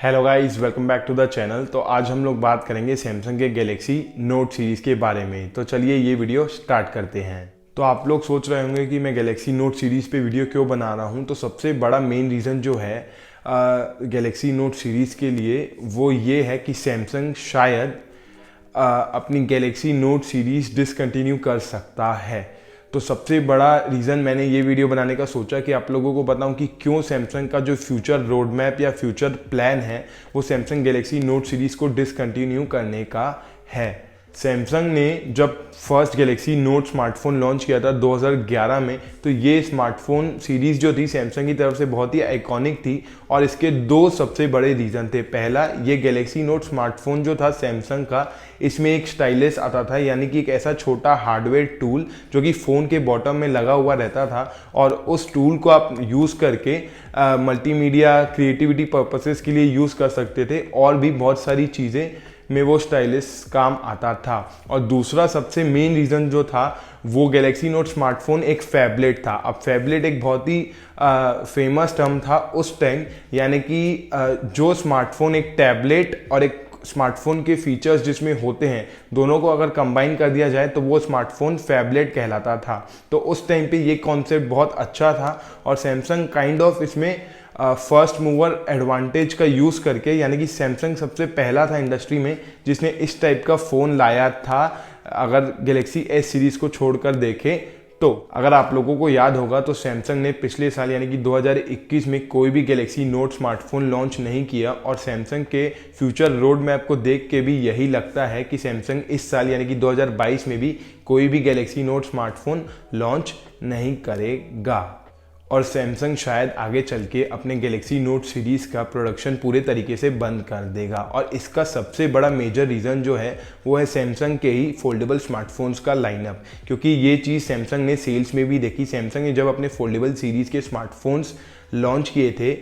Hello guys, welcome back to the channel. तो आज हम लोग बात करेंगे सैमसंग के गैलेक्सी नोट सीरीज़ के बारे में। तो चलिए ये वीडियो स्टार्ट करते हैं। तो आप लोग सोच रहे होंगे कि मैं गैलेक्सी नोट सीरीज़ पे वीडियो क्यों बना रहा हूँ। तो सबसे बड़ा मेन रीज़न जो है गैलेक्सी नोट सीरीज़ के लिए वो ये है कि सैमसंग शायद अपनी गैलेक्सी नोट सीरीज़ डिसकंटिन्यू कर सकता है। तो सबसे बड़ा रीज़न मैंने ये वीडियो बनाने का सोचा कि आप लोगों को बताऊं कि क्यों सैमसंग का जो फ्यूचर रोड मैप या फ्यूचर प्लान है वो सैमसंग गैलेक्सी नोट सीरीज़ को डिसकंटिन्यू करने का है। सैमसंग ने जब first Galaxy note smartphone launch किया था 2011 में, तो ये स्मार्टफोन सीरीज़ जो थी सैमसंग की तरफ से बहुत ही आइकॉनिक थी और इसके दो सबसे बड़े रीज़न थे। पहला, ये गैलेक्सी नोट स्मार्टफोन जो था सैमसंग का, इसमें एक स्टाइलिश आता था, यानी कि एक ऐसा छोटा हार्डवेयर टूल जो कि फ़ोन के बॉटम में लगा हुआ रहता था और उस टूल को आप यूज़ करके मल्टीमीडिया क्रिएटिविटी पर्पसेस के लिए यूज़ कर सकते थे और भी बहुत सारी चीज़ें में वो स्टाइलिश काम आता था। और दूसरा सबसे मेन रीज़न जो था वो गैलेक्सी नोट स्मार्टफोन एक फैबलेट था। अब फैबलेट एक बहुत ही फेमस टर्म था उस टाइम, यानी कि जो स्मार्टफोन एक टैबलेट और एक स्मार्टफोन के फीचर्स जिसमें होते हैं दोनों को अगर कंबाइन कर दिया जाए तो वो स्मार्टफोन फैबलेट कहलाता था। तो उस टाइम पे ये कॉन्सेप्ट बहुत अच्छा था और सैमसंग काइंड ऑफ इसमें फर्स्ट मूवर एडवांटेज का यूज़ करके, यानी कि सैमसंग सबसे पहला था इंडस्ट्री में जिसने इस टाइप का फ़ोन लाया था, अगर गैलेक्सी एस सीरीज़ को छोड़कर देखें तो। अगर आप लोगों को याद होगा तो सैमसंग ने पिछले साल यानी कि 2021 में कोई भी गैलेक्सी नोट स्मार्टफोन लॉन्च नहीं किया और सैमसंग के फ्यूचर रोड मैप को देख के भी यही लगता है कि सैमसंग इस साल यानी कि 2022 में भी कोई भी गैलेक्सी नोट स्मार्टफोन लॉन्च नहीं करेगा। और सैमसंग शायद आगे चल के अपने गैलेक्सी नोट सीरीज़ का प्रोडक्शन पूरे तरीके से बंद कर देगा। और इसका सबसे बड़ा मेजर रीज़न जो है वो है सैमसंग के ही फोल्डेबल स्मार्टफोन्स का लाइनअप, क्योंकि ये चीज़ सैमसंग ने सेल्स में भी देखी। सैमसंग ने जब अपने फोल्डेबल सीरीज़ के स्मार्टफोन्स लॉन्च किए थे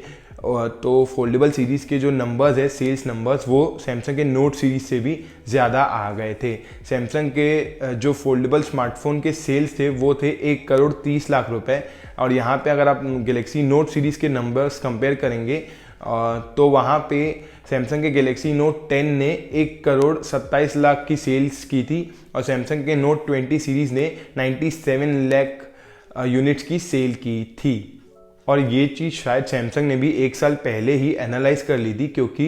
तो फोल्डेबल सीरीज़ के जो नंबर्स है, सेल्स नंबर्स, वो सैमसंग के नोट सीरीज़ से भी ज़्यादा आ गए थे। सैमसंग के जो फोल्डेबल स्मार्टफोन के सेल्स थे वो थे 1,30,00,000 रुपए और यहाँ पे अगर आप गैलेक्सी नोट सीरीज़ के नंबर्स कंपेयर करेंगे तो वहाँ पे सैमसंग के गैलेक्सी नोट 10 ने 1,27,00,000 की सेल्स की थी और सैमसंग के नोट 20 सीरीज़ ने 97 लाख यूनिट्स की सेल की थी। और ये चीज़ शायद सैमसंग ने भी एक साल पहले ही एनालाइज कर ली थी, क्योंकि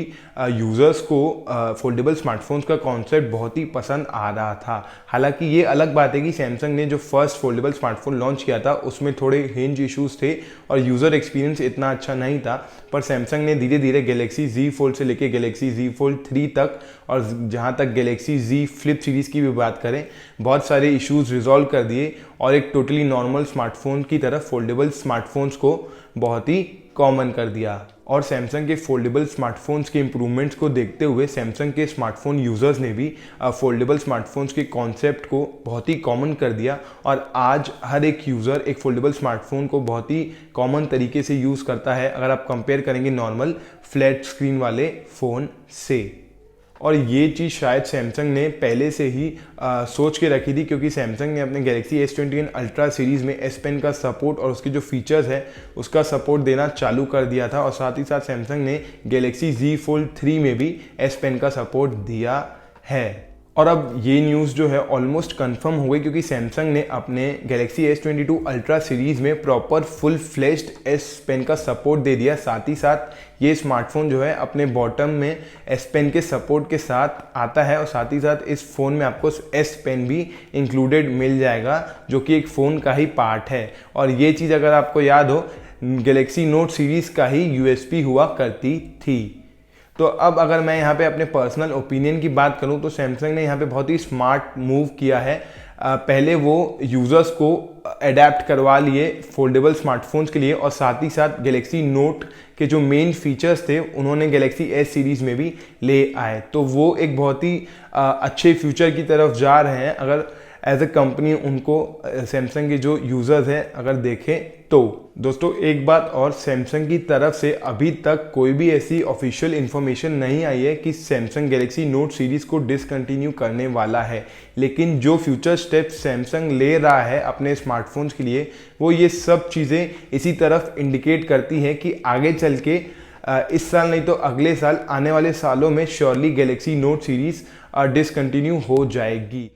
यूज़र्स को फोल्डेबल स्मार्टफोन्स का कॉन्सेप्ट बहुत ही पसंद आ रहा था। हालांकि ये अलग बात है कि सैमसंग ने जो फर्स्ट फोल्डेबल स्मार्टफोन लॉन्च किया था उसमें थोड़े हिंज इश्यूज थे और यूज़र एक्सपीरियंस इतना अच्छा नहीं था, पर सैमसंग ने धीरे धीरे गैलेक्सी Z Fold से लेके गैलेक्सी Z Fold 3 तक और जहाँ तक गैलेक्सी Z Flip सीरीज़ की भी बात करें, बहुत सारे इश्यूज रिजॉल्व कर दिए और एक टोटली नॉर्मल स्मार्टफोन की तरफ फोल्डेबल स्मार्टफोन्स को बहुत ही कॉमन कर दिया। और सैमसंग के फोल्डेबल स्मार्टफोन्स के इम्प्रूवमेंट्स को देखते हुए सैमसंग के स्मार्टफोन यूज़र्स ने भी फोल्डेबल स्मार्टफोन्स के कॉन्सेप्ट को बहुत ही कॉमन कर दिया और आज हर एक यूज़र एक फोल्डेबल स्मार्टफोन को बहुत ही कॉमन तरीके से यूज़ करता है, अगर आप कंपेयर करेंगे नॉर्मल फ्लैट स्क्रीन वाले फ़ोन से। और ये चीज़ शायद सैमसंग ने पहले से ही सोच के रखी थी, क्योंकि सैमसंग ने अपने गैलेक्सी S21 अल्ट्रा सीरीज़ में S Pen का सपोर्ट और उसके जो फीचर्स है उसका सपोर्ट देना चालू कर दिया था और साथ ही साथ सैमसंग ने गैलेक्सी Z Fold 3 में भी S Pen का सपोर्ट दिया है। और अब ये न्यूज़ जो है ऑलमोस्ट कंफर्म हो गई, क्योंकि सैमसंग ने अपने गैलेक्सी S22 अल्ट्रा सीरीज़ में proper full fleshed S Pen का सपोर्ट दे दिया। साथ ही साथ ये स्मार्टफोन जो है अपने बॉटम में S Pen के सपोर्ट के साथ आता है और साथ ही साथ इस फ़ोन में आपको S Pen भी इंक्लूडेड मिल जाएगा, जो कि एक फ़ोन का ही पार्ट है। और ये चीज़ अगर आपको याद हो गैलेक्सी नोट सीरीज़ का ही USP हुआ करती थी। तो अब अगर मैं यहाँ पे अपने पर्सनल ओपिनियन की बात करूँ तो सैमसंग ने यहाँ पे बहुत ही स्मार्ट मूव किया है। पहले वो यूज़र्स को अडेप्ट करवा लिए फोल्डेबल स्मार्टफोन्स के लिए और साथ ही साथ गैलेक्सी नोट के जो मेन फीचर्स थे उन्होंने गैलेक्सी एस सीरीज़ में भी ले आए। तो वो एक बहुत ही अच्छे फ्यूचर की तरफ जा रहे हैं अगर एज ए कंपनी उनको सैमसंग के जो यूज़र्स हैं अगर देखें तो। दोस्तों एक बात और, सैमसंग की तरफ से अभी तक कोई भी ऐसी ऑफिशियल इन्फॉर्मेशन नहीं आई है कि सैमसंग गैलेक्सी नोट सीरीज़ को डिसकंटिन्यू करने वाला है, लेकिन जो फ्यूचर स्टेप्स सैमसंग ले रहा है अपने स्मार्टफोन्स के लिए वो ये सब चीज़ें इसी तरफ इंडिकेट करती हैं कि आगे चल के इस साल नहीं तो अगले साल, आने वाले सालों में surely Galaxy note series discontinue हो जाएगी।